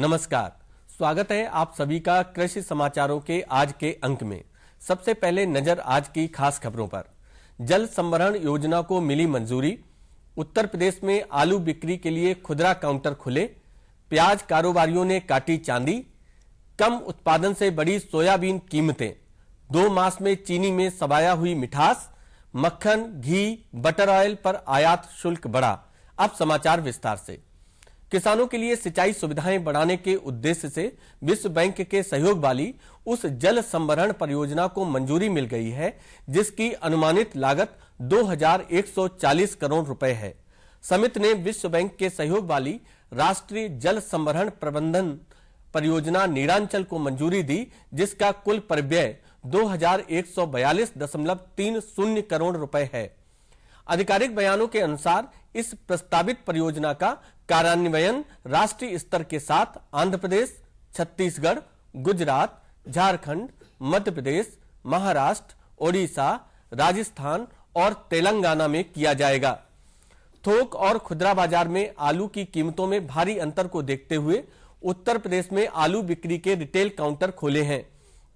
नमस्कार, स्वागत है आप सभी का कृषि समाचारों के आज के अंक में। सबसे पहले नजर आज की खास खबरों पर। जल संभरण योजना को मिली मंजूरी। उत्तर प्रदेश में आलू बिक्री के लिए खुदरा काउंटर खुले। प्याज कारोबारियों ने काटी चांदी। कम उत्पादन से बढ़ी सोयाबीन कीमतें। 2 मास में चीनी में सबाया हुई मिठास। मक्खन, घी, बटर ऑयल पर आयात शुल्क बढ़ा। अब समाचार विस्तार से। किसानों के लिए सिंचाई सुविधाएं बढ़ाने के उद्देश्य से विश्व बैंक के सहयोग वाली उस जल संभरण परियोजना को मंजूरी मिल गई है, जिसकी अनुमानित लागत 2140 करोड़ रुपए है। समिति ने विश्व बैंक के सहयोग वाली राष्ट्रीय जल संभरण प्रबंधन परियोजना नीरांचल को मंजूरी दी, जिसका कुल परिव्यय 2142.30 करोड़ रुपए है। आधिकारिक बयानों के अनुसार इस प्रस्तावित परियोजना का कार्यान्वयन राष्ट्रीय स्तर के साथ आंध्र प्रदेश, छत्तीसगढ़, गुजरात, झारखंड, मध्य प्रदेश, महाराष्ट्र, ओडिशा, राजस्थान और तेलंगाना में किया जाएगा। थोक और खुदरा बाजार में आलू की कीमतों में भारी अंतर को देखते हुए उत्तर प्रदेश में आलू बिक्री के रिटेल काउंटर खोले हैं।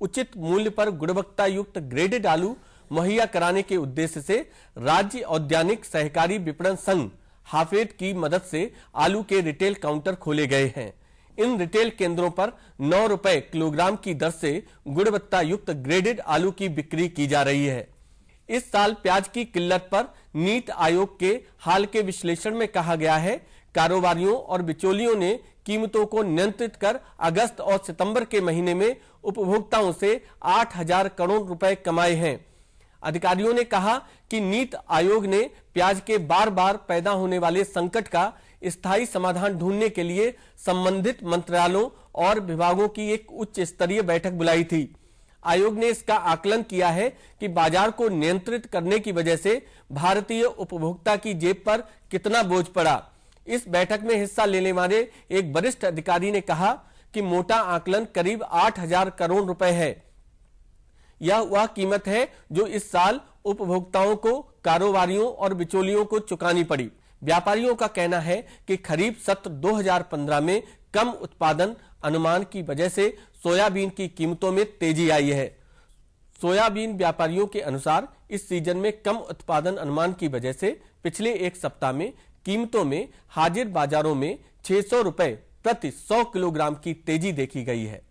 उचित मूल्य पर गुणवत्ता युक्त ग्रेडेड आलू मुहैया कराने के उद्देश्य से राज्य औद्यानिक सहकारी विपणन संघ हाफेड की मदद से आलू के रिटेल काउंटर खोले गए हैं। इन रिटेल केंद्रों पर 9 रुपए किलोग्राम की दर से गुणवत्ता युक्त ग्रेडेड आलू की बिक्री की जा रही है। इस साल प्याज की किल्लत पर नीति आयोग के हाल के विश्लेषण में कहा गया है, कारोबारियों और बिचौलियों ने कीमतों को नियंत्रित कर अगस्त और सितंबर के महीने में उपभोक्ताओं से 8,000 करोड़ रुपए कमाए हैं। अधिकारियों ने कहा कि नीति आयोग ने प्याज के बार बार पैदा होने वाले संकट का स्थायी समाधान ढूंढने के लिए संबंधित मंत्रालयों और विभागों की एक उच्च स्तरीय बैठक बुलाई थी। आयोग ने इसका आकलन किया है कि बाजार को नियंत्रित करने की वजह से भारतीय उपभोक्ता की जेब पर कितना बोझ पड़ा। इस बैठक में हिस्सा लेने वाले एक वरिष्ठ अधिकारी ने कहा कि मोटा आकलन करीब 8,000 करोड़ रुपए है। यह वह कीमत है जो इस साल उपभोक्ताओं को, कारोबारियों और बिचौलियों को चुकानी पड़ी। व्यापारियों का कहना है कि खरीफ सत्र 2015 में कम उत्पादन अनुमान की वजह से सोयाबीन की कीमतों में तेजी आई है। सोयाबीन व्यापारियों के अनुसार इस सीजन में कम उत्पादन अनुमान की वजह से पिछले एक सप्ताह में कीमतों में हाजिर बाजारों में 600 रुपए प्रति 100 किलोग्राम की तेजी देखी गई है।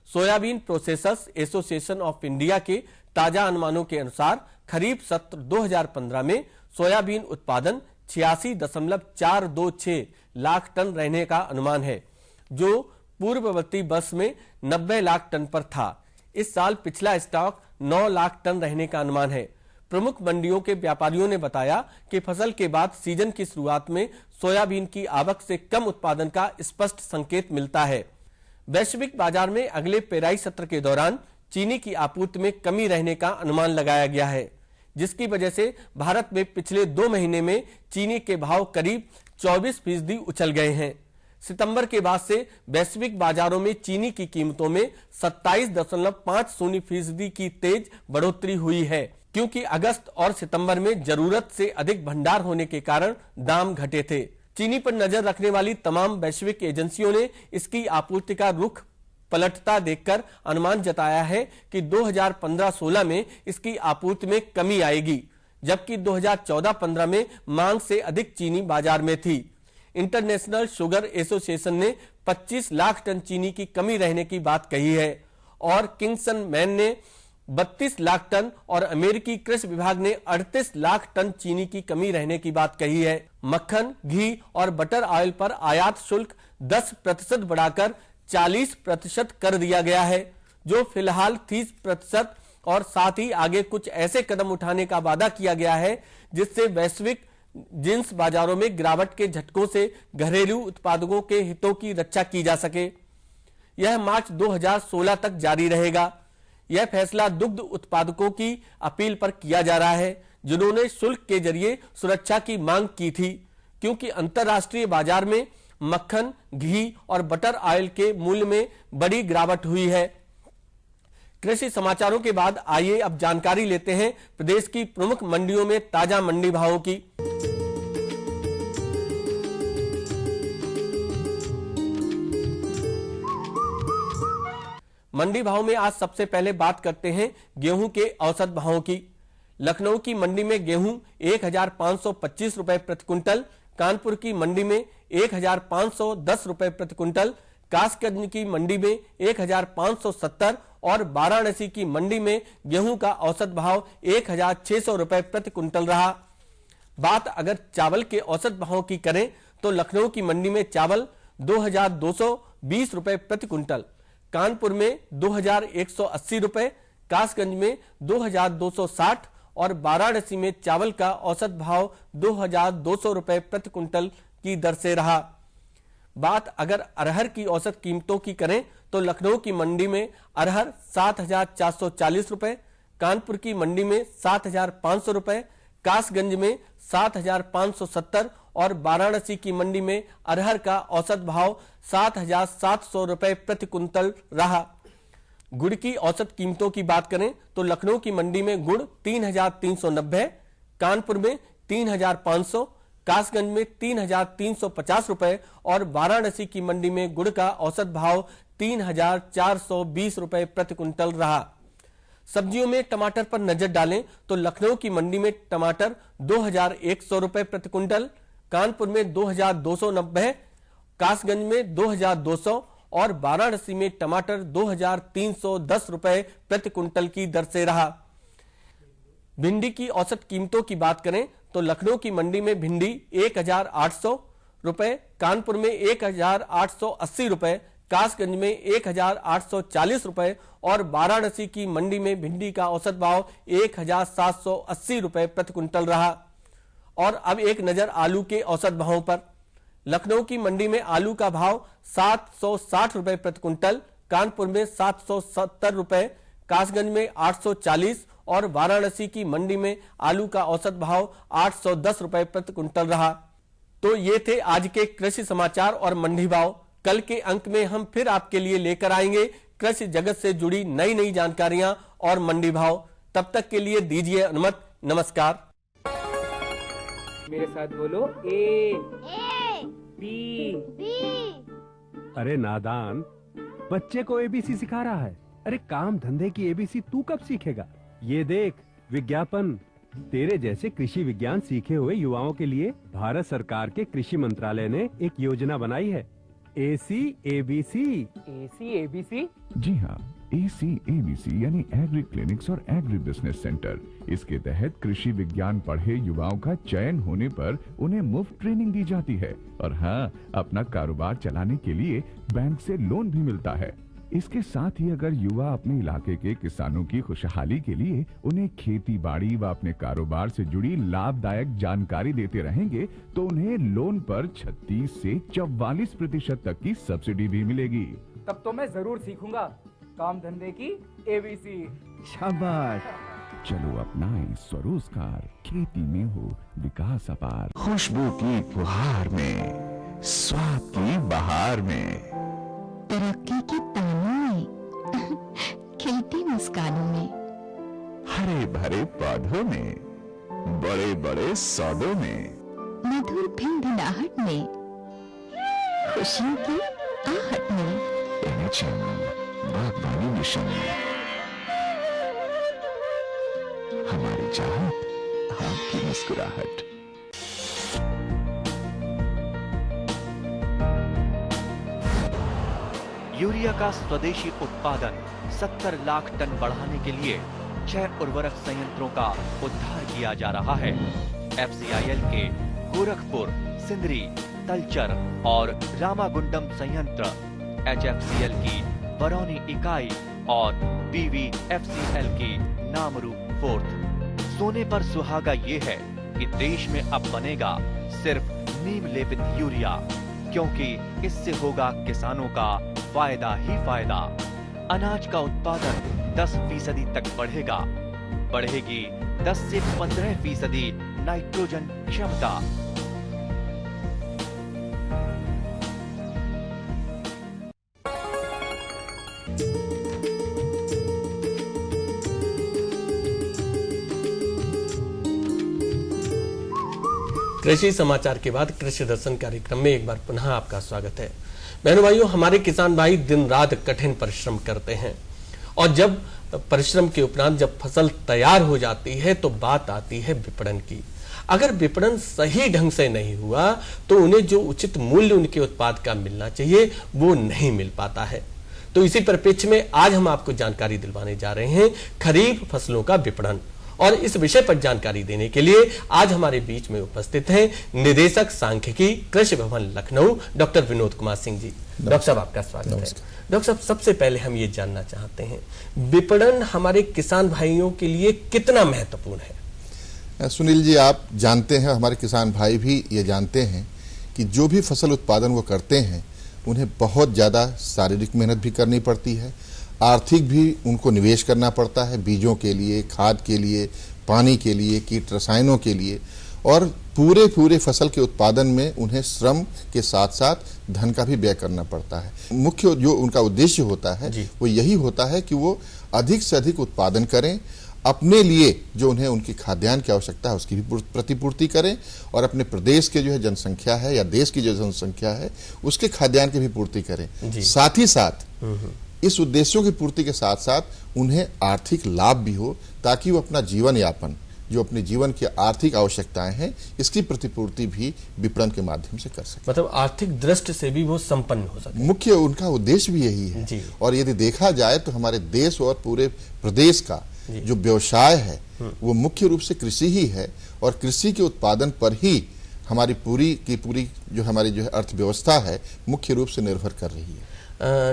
Soybean processors association of India के ताजा अनुमानों के अनुसार खरीफ सत्र 2015 में सोयाबीन उत्पादन 86.426 लाख टन रहने का अनुमान है, जो पूर्ववर्ती वर्ष में 90 लाख टन पर था। इस साल पिछला स्टॉक 9 लाख टन रहने का अनुमान है। प्रमुख मंडियों के व्यापारियों ने बताया कि फसल के बाद सीजन की शुरुआत में सोयाबीन की आवक से कम उत्पादन का स्पष्ट संकेत मिलता है। वैश्विक बाजार में अगले पेराई सत्र के दौरान चीनी की आपूर्ति में कमी रहने का अनुमान लगाया गया है, जिसकी वजह से भारत में पिछले 2 महीने में चीनी के भाव करीब 24% उछल गए हैं। सितंबर के बाद से वैश्विक बाजारों में चीनी की कीमतों में 27.50% की तेज बढ़ोतरी हुई है, क्योंकि अगस्त और सितंबर में जरूरत से अधिक भंडार होने के कारण दाम घटे थे। चीनी पर नजर रखने वाली तमाम वैश्विक एजेंसियों ने इसकी आपूर्ति का रुख पलटता देखकर अनुमान जताया है कि 2015-16 में इसकी आपूर्ति में कमी आएगी, जबकि 2014-15 में मांग से अधिक चीनी बाजार में थी। इंटरनेशनल शुगर एसोसिएशन ने 25 लाख टन चीनी की कमी रहने की बात कही है और किंगसन मैन ने 32 लाख टन और अमेरिकी कृषि विभाग ने 38 लाख टन चीनी की कमी रहने की बात कही है। मक्खन, घी और बटर ऑयल पर आयात शुल्क 10% बढ़ाकर 40% कर दिया गया है, जो फिलहाल 30% और साथ ही आगे कुछ ऐसे कदम उठाने का वादा किया गया है जिससे वैश्विक जिंस बाजारों में गिरावट के झटकों से घरेलू उत्पादकों के हितों की रक्षा की जा सके। यह मार्च 2016 तक जारी रहेगा। यह फैसला दुग्ध उत्पादकों की अपील पर किया जा रहा है, जिन्होंने शुल्क के जरिए सुरक्षा की मांग की थी, क्योंकि अंतर्राष्ट्रीय बाजार में मक्खन, घी और बटर ऑयल के मूल्य में बड़ी गिरावट हुई है। कृषि समाचारों के बाद आइए अब जानकारी लेते हैं प्रदेश की प्रमुख मंडियों में ताजा मंडी भावों की। मंडी भाव में आज सबसे पहले बात करते हैं गेहूं के औसत भावों की। लखनऊ की मंडी में गेहूं 1525 रुपए प्रति क्विंटल, कानपुर की मंडी में 1510 रुपए प्रति क्विंटल, कासगंज की मंडी में 1570 और वाराणसी की मंडी में गेहूं का औसत भाव 1600 रुपए प्रति क्विंटल रहा। बात अगर चावल के औसत भाव की करें तो लखनऊ की मंडी में चावल 2220 रुपए प्रति क्विंटल, कानपुर में 2180 रुपए, कासगंज में 2260 और वाराणसी में चावल का औसत भाव 2200 रुपए प्रति क्विंटल की दर से रहा। बात अगर अरहर की औसत कीमतों की करें तो लखनऊ की मंडी में अरहर 7440 रुपए, कानपुर की मंडी में 7500 रुपए, कासगंज में 7570 और वाराणसी की मंडी में अरहर का औसत भाव 7700 रुपए प्रति क्विंटल रहा। गुड़ की औसत कीमतों की बात करें तो लखनऊ की मंडी में गुड़ 3390, कानपुर में 3500, कासगंज में 3350 रुपए और वाराणसी की मंडी में गुड़ का औसत भाव 3420 रुपए प्रति क्विंटल रहा। सब्जियों में टमाटर पर नजर डालें तो लखनऊ की मंडी में टमाटर 2100 रुपए प्रति क्विंटल, कानपुर में 2290, कासगंज में 2200 और वाराणसी में टमाटर 2310 रुपए प्रति क्विंटल की दर से रहा। भिंडी की औसत कीमतों की बात करें तो लखनऊ की मंडी में भिंडी 1800 रुपए, कानपुर में 1880 रुपए, कासगंज में 1840 रुपए और वाराणसी की मंडी में भिंडी का औसत भाव 1780 रुपए प्रति क्विंटल रहा। और अब एक नजर आलू के औसत भावों पर। लखनऊ की मंडी में आलू का भाव 760 रुपए प्रति क्विंटल, कानपुर में 770 रुपए, कासगंज में 840 और वाराणसी की मंडी में आलू का औसत भाव 810 रुपए प्रति क्विंटल रहा। तो ये थे आज के कृषि समाचार और मंडी भाव। कल के अंक में हम फिर आपके लिए लेकर आएंगे कृषि जगत से जुड़ी नई नई जानकारियां और मंडी भाव। तब तक के लिए दीजिए अनुमति। नमस्कार। मेरे साथ बोलो ए बी। अरे नादान, बच्चे को एबीसी सिखा रहा है। अरे काम धंधे की एबीसी तू कब सीखेगा? ये देख विज्ञापन। तेरे जैसे कृषि विज्ञान सीखे हुए युवाओं के लिए भारत सरकार के कृषि मंत्रालय ने एक योजना बनाई है, एबीसी। जी हाँ, ACABC यानी एग्री क्लिनिक्स और एग्री बिजनेस सेंटर। इसके तहत कृषि विज्ञान पढ़े युवाओं का चयन होने पर उन्हें मुफ्त ट्रेनिंग दी जाती है और हाँ, अपना कारोबार चलाने के लिए बैंक से लोन भी मिलता है। इसके साथ ही अगर युवा अपने इलाके के किसानों की खुशहाली के लिए उन्हें खेती बाड़ी व अपने कारोबार से जुड़ी लाभदायक जानकारी देते रहेंगे तो उन्हें लोन पर 36 से 44% तक की सब्सिडी भी मिलेगी। तब तो मैं जरूर सीखूंगा काम धंधे की एबीसी। शाबाश। चलो अपनाएं स्वरोजगार, खेती में हो विकास अपार। खुशबू की फुहार में, स्वाद की बहार में, तरक्की की तानों में, खिलती मुस्कानों में, हरे भरे पौधों में, बड़े बड़े सौदों में, मधुर भिनभिनाहट में, खुशियों की आहट में, बागवानी मिशन, हमारी चाहत, आपकी मुस्कुराहट। यूरिया का स्वदेशी उत्पादन 70 लाख टन बढ़ाने के लिए 6 उर्वरक संयंत्रों का उद्धार किया जा रहा है। FCIL के गोरखपुर, सिंदरी, तलचर और रामागुंडम संयंत्र, HFCL की बरौनी इकाई और BVFCL की नामरू फोर्थ। सोने पर सुहागा ये है कि देश में अब बनेगा सिर्फ नीम लेपित यूरिया, क्योंकि इससे होगा किसानों का फायदा ही फायदा। अनाज का उत्पादन 10% तक बढ़ेगा। बढ़ेगी 10 से 15% नाइट्रोजन क्षमता। कृषि समाचार के बाद कृषि दर्शन कार्यक्रम में एक बार पुनः आपका स्वागत है। बहनों भाइयों, हमारे किसान भाई दिन रात कठिन परिश्रम करते हैं। और जब परिश्रम के उपरांत जब फसल तैयार हो जाती है तो बात आती है विपणन की। अगर विपणन सही ढंग से नहीं हुआ तो उन्हें जो उचित मूल्य उनके उत्पाद का मिलना चाहिए वो नहीं मिल पाता है। तो इसी परिप्रेक्ष्य में आज हम आपको जानकारी दिलवाने जा रहे हैं खरीफ फसलों का विपणन, और इस विषय पर जानकारी देने के लिए आज हमारे बीच में उपस्थित हैं निदेशक सांख्यिकी कृषि भवन लखनऊ डॉक्टर विनोद कुमार सिंह जी। डॉक्टर साहब आपका स्वागत है। डॉक्टर साहब, सबसे पहले हम ये जानना चाहते हैं विपणन हमारे किसान भाइयों के लिए कितना महत्वपूर्ण है? सुनील जी, आप जानते हैं, हमारे किसान भाई भी ये जानते हैं कि जो भी फसल उत्पादन वो करते हैं उन्हें बहुत ज़्यादा शारीरिक मेहनत भी करनी पड़ती है, आर्थिक भी उनको निवेश करना पड़ता है, बीजों के लिए, खाद के लिए, पानी के लिए, कीट रसायनों के लिए, और पूरे फसल के उत्पादन में उन्हें श्रम के साथ साथ धन का भी व्यय करना पड़ता है। मुख्य जो उनका उद्देश्य होता है वो यही होता है कि वो अधिक से अधिक उत्पादन करें, अपने लिए जो उन्हें उनकी खाद्यान्न की आवश्यकता है उसकी भी प्रतिपूर्ति करें, और अपने प्रदेश के जो है जनसंख्या है या देश की जो जनसंख्या है उसके खाद्यान्न की भी पूर्ति करें। साथ ही साथ इस उद्देश्यों की पूर्ति के साथ साथ उन्हें आर्थिक लाभ भी हो, ताकि वो अपना जीवन यापन, जो अपने जीवन की आर्थिक आवश्यकताएं हैं, इसकी प्रतिपूर्ति भी विपणन के माध्यम से कर सके। मतलब आर्थिक दृष्टि से भी वो संपन्न हो सके। मुख्य उनका उद्देश्य भी यही है। और यदि देखा जाए तो हमारे देश और पूरे प्रदेश का जो व्यवसाय है वो मुख्य रूप से कृषि ही है, और कृषि के उत्पादन पर ही हमारी पूरी की पूरी जो हमारी जो है अर्थव्यवस्था है मुख्य रूप से निर्भर कर रही है।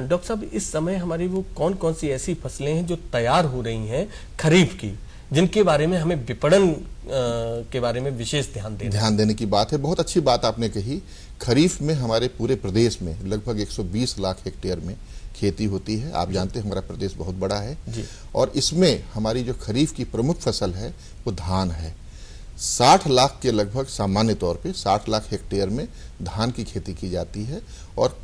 डॉक्टर साहब, इस समय हमारी वो कौन कौन सी ऐसी फसलें हैं जो तैयार हो रही हैं खरीफ की, जिनके बारे में हमें विपणन के बारे में विशेष ध्यान देने की बात है? बहुत अच्छी बात आपने कही। खरीफ में हमारे पूरे प्रदेश में लगभग 120 लाख हेक्टेयर में खेती होती है। आप जानते हैं हमारा प्रदेश बहुत बड़ा है और इसमें हमारी जो खरीफ की प्रमुख फसल है वो धान है। 60 लाख के लगभग सामान्य तौर पे 60 लाख हेक्टेयर में धान की खेती की जाती है, और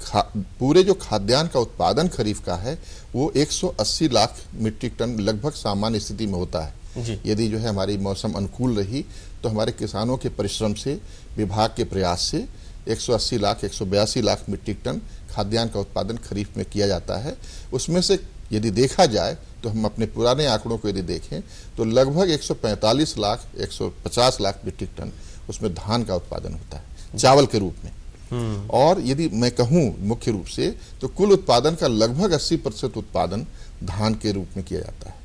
पूरे जो खाद्यान्न का उत्पादन खरीफ का है वो 180 लाख मीट्रिक टन लगभग सामान्य स्थिति में होता है। यदि जो है हमारी मौसम अनुकूल रही तो हमारे किसानों के परिश्रम से, विभाग के प्रयास से 180 लाख 182 लाख मीट्रिक टन खाद्यान्न का उत्पादन खरीफ में किया जाता है। उसमें से यदि देखा जाए तो हम अपने पुराने आंकड़ों को यदि देखें तो लगभग 145 लाख 150 लाख मीट्रिक टन उसमें धान का उत्पादन होता है चावल के रूप में। और यदि मैं कहूं मुख्य रूप से तो कुल उत्पादन का लगभग 80% उत्पादन धान के रूप में किया जाता है।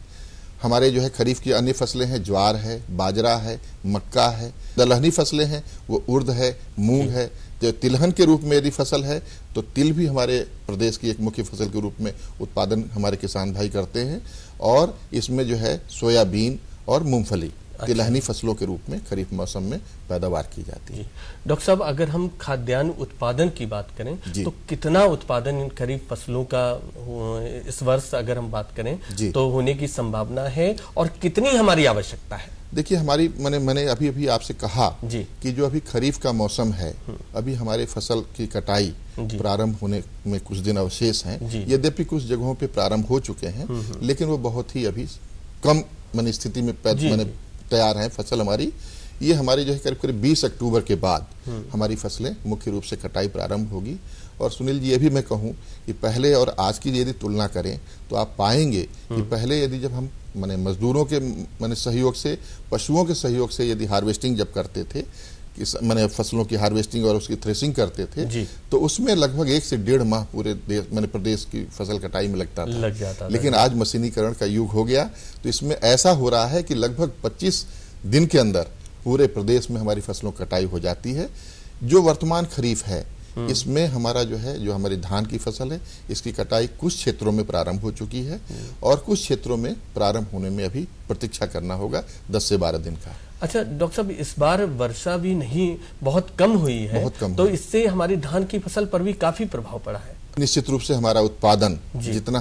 हमारे जो है खरीफ की अन्य फसलें हैं, ज्वार है, बाजरा है, मक्का है। दलहनी फसलें हैं वो उर्द है, मूंग है। जो तिलहन के रूप में यदि फसल है तो तिल भी हमारे प्रदेश की एक मुख्य फसल के रूप में उत्पादन हमारे किसान भाई करते हैं, और इसमें जो है सोयाबीन और मूंगफली तिलहनी फसलों के रूप में खरीफ मौसम में पैदावार की जाती है। डॉक्टर साहब, अगर हम खाद्यान्न उत्पादन की बात करें तो कितना उत्पादन इन खरीफ फसलों का इस वर्ष अगर हम बात करें तो होने की संभावना है, और कितनी हमारी आवश्यकता है? देखिए, हमारी मैंने अभी आपसे कहा कि जो अभी खरीफ का मौसम है, अभी हमारे फसल की कटाई प्रारंभ होने में कुछ दिन अवशेष हैं। यद्यपि कुछ जगहों पे प्रारंभ हो चुके हैं, लेकिन वो बहुत ही अभी कम स्थिति में तैयार है फसल हमारी। ये हमारी जो है करीब करीब 20 अक्टूबर के बाद हमारी फसलें मुख्य रूप से कटाई प्रारंभ होगी। और सुनील जी, ये भी मैं कहूँ कि पहले और आज की यदि तुलना करें तो आप पाएंगे कि पहले यदि जब हम मजदूरों के सहयोग से, पशुओं के सहयोग से यदि हार्वेस्टिंग जब करते थे, फसलों की हार्वेस्टिंग और उसकी थ्रेसिंग करते थे तो उसमें लगभग 1 से 1.5 माह पूरे प्रदेश की फसल कटाई में लगता था। लेकिन आज मशीनीकरण का युग हो गया तो इसमें ऐसा हो रहा है कि लगभग 25 दिन के अंदर पूरे प्रदेश में हमारी फसलों कटाई हो जाती है। जो वर्तमान खरीफ है इसमें हमारा जो हमारी धान की फसल है इसकी कटाई कुछ क्षेत्रों में प्रारंभ हो चुकी है, और कुछ क्षेत्रों में प्रारंभ होने में अभी प्रतीक्षा करना होगा 10 से 12 दिन का। अच्छा डॉक्टर साहब, इस बार वर्षा भी नहीं, बहुत कम हुई है, बहुत कम तो इससे हमारी धान की फसल पर भी काफी प्रभाव पड़ा है। निश्चित रूप से हमारा उत्पादन जितना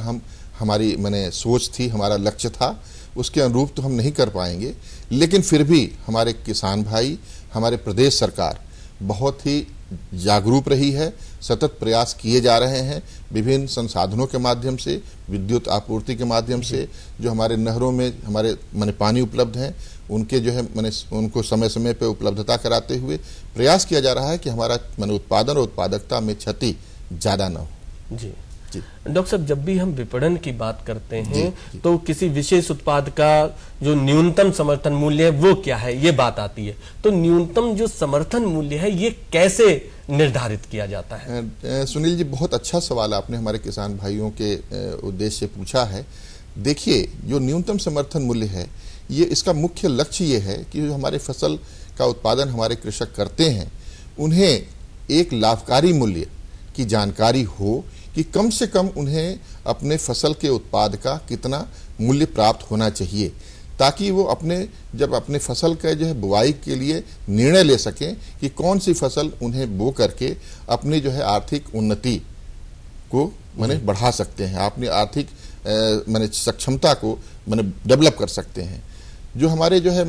हमारी सोच थी, हमारा लक्ष्य था, उसके अनुरूप तो हम नहीं कर पाएंगे, लेकिन फिर भी हमारे किसान भाई, हमारे प्रदेश सरकार बहुत ही जागरूक रही है, सतत प्रयास किए जा रहे हैं विभिन्न संसाधनों के माध्यम से, विद्युत आपूर्ति के माध्यम से, जो हमारे नहरों में हमारे पानी उपलब्ध हैं उनके जो है उनको समय समय पे उपलब्धता कराते हुए प्रयास किया जा रहा है कि हमारा उत्पादन और उत्पादकता में क्षति ज़्यादा न हो। जी जी। डॉक्टर साहब, जब भी हम विपणन की बात करते हैं तो किसी विशेष उत्पाद का जो न्यूनतम समर्थन मूल्य है वो क्या है, ये बात आती है। तो न्यूनतम जो समर्थन मूल्य है ये कैसे निर्धारित किया जाता है? सुनील जी, बहुत अच्छा सवाल आपने हमारे किसान भाइयों के उद्देश्य से पूछा है। देखिए, जो न्यूनतम समर्थन मूल्य है, ये इसका मुख्य लक्ष्य ये है कि जो हमारे फसल का उत्पादन हमारे कृषक करते हैं उन्हें एक लाभकारी मूल्य की जानकारी हो कि कम से कम उन्हें अपने फसल के उत्पाद का कितना मूल्य प्राप्त होना चाहिए, ताकि वो जब अपने फसल का जो है बुआई के लिए निर्णय ले सकें कि कौन सी फसल उन्हें बो करके अपनी जो है आर्थिक उन्नति को बढ़ा सकते हैं, अपनी आर्थिक सक्षमता को डेवलप कर सकते हैं। जो हमारे जो है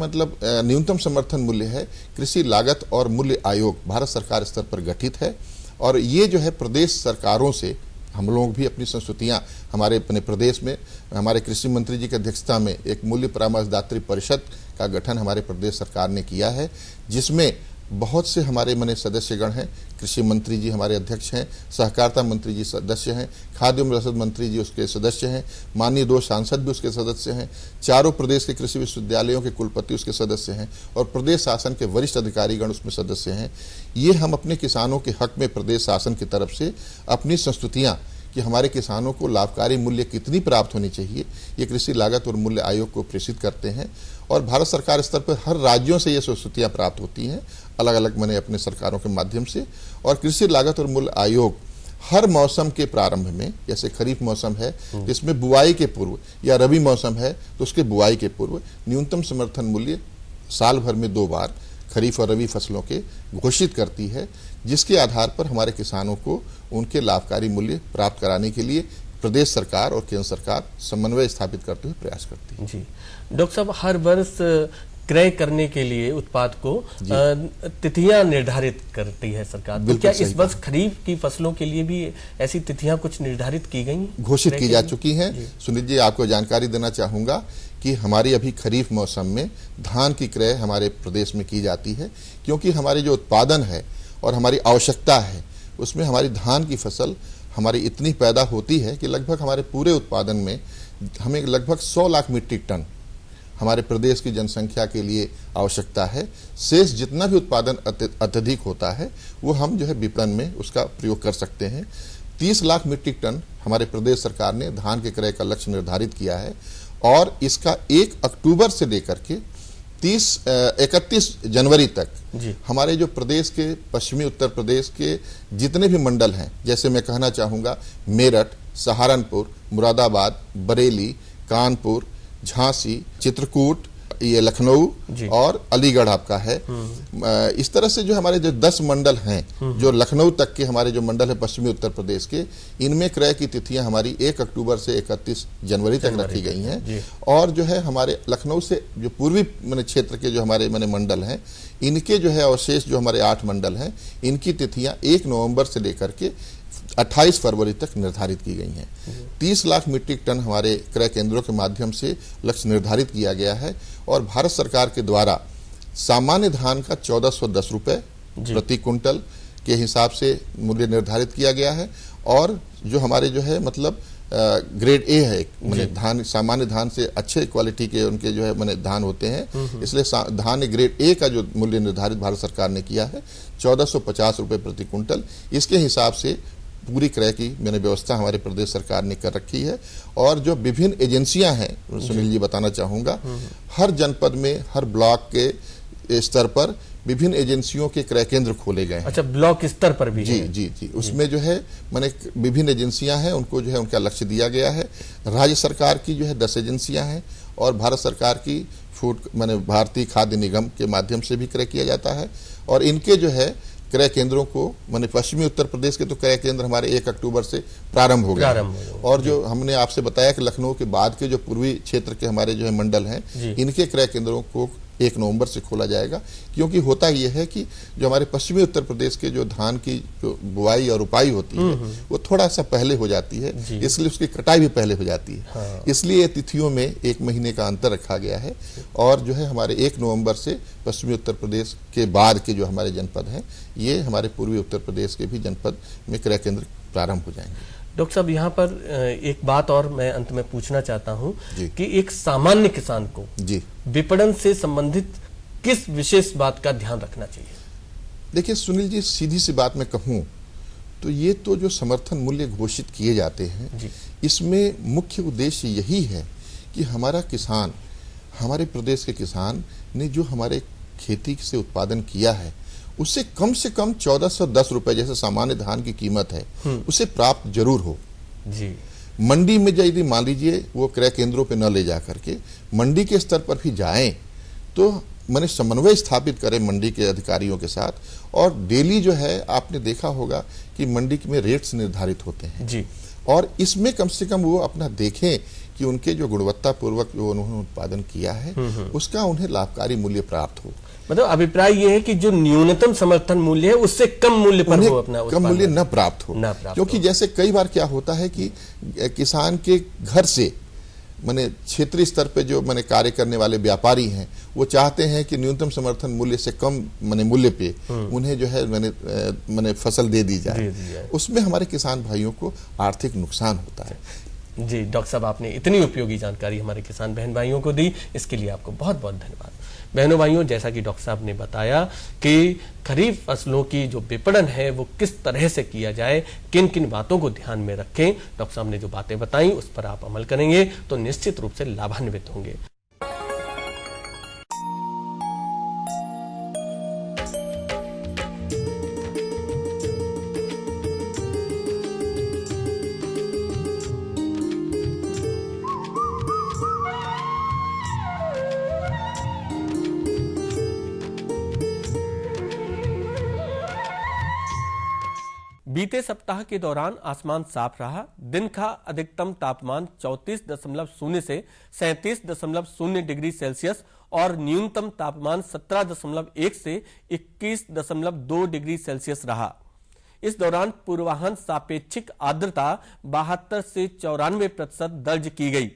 न्यूनतम समर्थन मूल्य है, कृषि लागत और मूल्य आयोग भारत सरकार स्तर पर गठित है और ये जो है प्रदेश सरकारों से, हम लोग भी अपनी संस्तुतियां हमारे अपने प्रदेश में हमारे कृषि मंत्री जी की अध्यक्षता में एक मूल्य परामर्शदात्री परिषद का गठन हमारे प्रदेश सरकार ने किया है, जिसमें बहुत से हमारे सदस्यगण हैं। कृषि मंत्री जी हमारे अध्यक्ष हैं, सहकारिता मंत्री जी सदस्य हैं, खाद्य एवं रसद मंत्री जी उसके सदस्य हैं, माननीय 2 सांसद भी उसके सदस्य हैं, चारों प्रदेश के कृषि विश्वविद्यालयों के कुलपति उसके सदस्य हैं और प्रदेश शासन के वरिष्ठ अधिकारीगण उसमें सदस्य हैं। ये हम अपने किसानों के हक में प्रदेश शासन की तरफ से अपनी संस्तुतियाँ कि हमारे किसानों को लाभकारी मूल्य कितनी प्राप्त होनी चाहिए, ये कृषि लागत और मूल्य आयोग को प्रेषित करते हैं और भारत सरकार स्तर पर हर राज्यों से ये संस्तुतियां प्राप्त होती हैं, अलग अलग अपने सरकारों के माध्यम से। और कृषि लागत और मूल्य आयोग हर मौसम के प्रारंभ में, जैसे खरीफ मौसम है इसमें बुआई के पूर्व, या रबी मौसम है तो उसके बुआई के पूर्व न्यूनतम समर्थन मूल्य साल भर में 2 बार खरीफ और रबी फसलों के घोषित करती है, जिसके आधार पर हमारे किसानों को उनके लाभकारी मूल्य प्राप्त कराने के लिए प्रदेश सरकार और केंद्र सरकार समन्वय स्थापित करते हुए प्रयास करती है। जी डॉक्टर साहब, हर वर्ष क्रय करने के लिए उत्पाद को तिथियां निर्धारित करती है सरकार, तो क्या इस वर्ष खरीफ की फसलों के लिए भी ऐसी तिथियां कुछ निर्धारित की गई, घोषित की जा चुकी हैं? सुनील जी, आपको जानकारी देना चाहूंगा कि हमारी अभी खरीफ मौसम में धान की क्रय हमारे प्रदेश में की जाती है, क्योंकि हमारे जो उत्पादन है और हमारी आवश्यकता है उसमें हमारी धान की फसल हमारी इतनी पैदा होती है कि लगभग हमारे पूरे उत्पादन में हमें लगभग 100 लाख मीट्रिक टन हमारे प्रदेश की जनसंख्या के लिए आवश्यकता है। शेष जितना भी उत्पादन अत्यधिक होता है वो हम जो है विपणन में उसका प्रयोग कर सकते हैं। 30 लाख मीट्रिक टन हमारे प्रदेश सरकार ने धान के क्रय का लक्ष्य निर्धारित किया है और इसका 1 अक्टूबर से लेकर के 31 जनवरी तक हमारे जो प्रदेश के पश्चिमी उत्तर प्रदेश के जितने भी मंडल हैं, जैसे मैं कहना चाहूँगा मेरठ, सहारनपुर, मुरादाबाद, बरेली, कानपुर, झांसी, चित्रकूट, ये लखनऊ और अलीगढ़ आपका है। इस तरह से जो हमारे जो 10 मंडल हैं, जो लखनऊ तक के हमारे जो मंडल है पश्चिमी उत्तर प्रदेश के, इनमें क्रय की तिथियां हमारी 1 अक्टूबर से 31 जनवरी तक रखी गई हैं। और जो है हमारे लखनऊ से जो पूर्वी क्षेत्र के जो हमारे मंडल हैं, इनके जो है अवशेष जो हमारे 8 मंडल हैं, इनकी तिथियां 1 नवंबर से लेकर के 28 फरवरी तक निर्धारित की गई हैं। 30 लाख मीट्रिक टन हमारे क्रय केंद्रों के माध्यम से लक्ष्य निर्धारित किया गया है और भारत सरकार के द्वारा सामान्य धान का 1410 रुपए प्रति कुंटल के हिसाब से मूल्य निर्धारित किया गया है और जो हमारे जो है ग्रेड ए है, धान सामान्य धान से अच्छे क्वालिटी के उनके जो है धान होते हैं, इसलिए धान ग्रेड ए का जो मूल्य निर्धारित भारत सरकार ने किया है 1450 रुपए प्रति कुंटल। इसके हिसाब से पूरी क्रय की व्यवस्था हमारे प्रदेश सरकार ने कर रखी है। और जो विभिन्न एजेंसियां हैं, सुनील जी बताना चाहूंगा, हर जनपद में हर ब्लॉक के स्तर पर विभिन्न एजेंसियों के क्रय केंद्र खोले गए हैं। अच्छा, ब्लॉक स्तर पर भी? जी, उसमें जो है विभिन्न एजेंसियां हैं, उनको जो है उनका लक्ष्य दिया गया है। राज्य सरकार की जो है 10 एजेंसियां हैं और भारत सरकार की भारतीय खाद्य निगम के माध्यम से भी क्रय किया जाता है। और इनके जो है क्रय केंद्रों को पश्चिमी उत्तर प्रदेश के तो क्रय केंद्र हमारे 1 अक्टूबर से प्रारंभ हो गए और जो हमने आपसे बताया कि लखनऊ के बाद के जो पूर्वी क्षेत्र के हमारे जो है मंडल हैं, इनके क्रय केंद्रों को 1 नवंबर से खोला जाएगा। क्योंकि होता यह है कि जो हमारे पश्चिमी उत्तर प्रदेश के जो धान की जो बुआई और रुपाई होती है वो थोड़ा सा पहले हो जाती है, इसलिए उसकी कटाई भी पहले हो जाती है। इसलिए तिथियों में 1 महीने का अंतर रखा गया है और जो है हमारे 1 नवंबर से पश्चिमी उत्तर प्रदेश के बाद के जो हमारे जनपद हैं, ये हमारे पूर्वी उत्तर प्रदेश के भी जनपद में क्रय केंद्र प्रारंभ हो जाएंगे। डॉक्टर साहब, यहाँ पर एक बात और मैं अंत में पूछना चाहता हूँ जी। कि एक सामान्य किसान को जी विपणन से संबंधित किस विशेष बात का ध्यान रखना चाहिए? देखिए सुनील जी, सीधी सी बात मैं कहूँ तो ये तो जो समर्थन मूल्य घोषित किए जाते हैं जी। इसमें मुख्य उद्देश्य यही है कि हमारा किसान, हमारे प्रदेश के किसान ने जो हमारे खेती से उत्पादन किया है उससे कम 1410 रुपए जैसे सामान्य धान की कीमत है उसे प्राप्त जरूर हो। जी। मंडी में यदि मान लीजिए वो क्रय केंद्रों पे न ले जा करके मंडी के स्तर पर भी जाएं तो मैंने समन्वय स्थापित करें मंडी के अधिकारियों के साथ, और डेली जो है आपने देखा होगा कि मंडी में रेट्स निर्धारित होते हैं जी। और इसमें कम से कम वो अपना देखें कि उनके जो गुणवत्ता पूर्वक जो उन्होंने उत्पादन किया है उसका उन्हें लाभकारी मूल्य प्राप्त हो। मतलब अभिप्राय ये है कि जो न्यूनतम समर्थन मूल्य है उससे कम मूल्य पर उन्हें हो अपना कम मूल्य न प्राप्त हो, क्योंकि जैसे कई बार क्या होता है कि किसान के घर से माने क्षेत्रीय स्तर पे जो माने कार्य करने वाले व्यापारी हैं वो चाहते हैं कि न्यूनतम समर्थन मूल्य से कम माने मूल्य पे उन्हें जो है मैंने फसल दे दी जाए, उसमें हमारे किसान भाइयों को आर्थिक नुकसान होता है। जी डॉक्टर साहब, आपने इतनी उपयोगी जानकारी हमारे किसान बहन भाइयों को दी, इसके लिए आपको बहुत बहुत धन्यवाद। बहनों भाइयों, जैसा कि डॉक्टर साहब ने बताया कि खरीफ फसलों की जो विपणन है वो किस तरह से किया जाए, किन किन बातों को ध्यान में रखें, डॉक्टर साहब ने जो बातें बताई उस पर आप अमल करेंगे तो निश्चित रूप से लाभान्वित होंगे। बीते सप्ताह के दौरान आसमान साफ रहा। दिन का अधिकतम तापमान 34.0 से 37.0 डिग्री सेल्सियस और न्यूनतम तापमान 17.1 से 21.2 डिग्री सेल्सियस रहा। इस दौरान पूर्वाहन सापेक्षिक आर्द्रता 72 से 94% दर्ज की गई।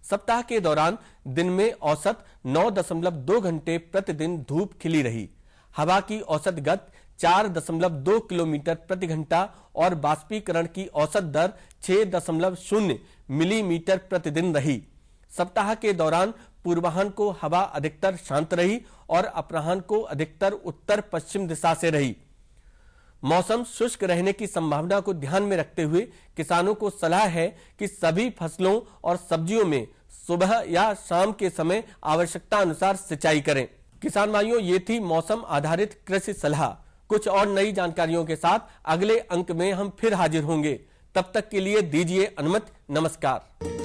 सप्ताह के दौरान दिन में औसत 9.2 घंटे प्रतिदिन धूप खिली रही। हवा की औसत गति 4.2 किलोमीटर प्रति घंटा और बाष्पीकरण की औसत दर 6.0 मिलीमीटर प्रतिदिन रही। सप्ताह के दौरान पूर्वाह्न को हवा अधिकतर शांत रही और अपराह्न को अधिकतर उत्तर पश्चिम दिशा से रही। मौसम शुष्क रहने की संभावना को ध्यान में रखते हुए किसानों को सलाह है कि सभी फसलों और सब्जियों में सुबह या शाम के समय आवश्यकता अनुसार सिंचाई करें। किसान भाइयों, ये थी मौसम आधारित कृषि सलाह। कुछ और नई जानकारियों के साथ अगले अंक में हम फिर हाजिर होंगे। तब तक के लिए दीजिए अनुमति। नमस्कार।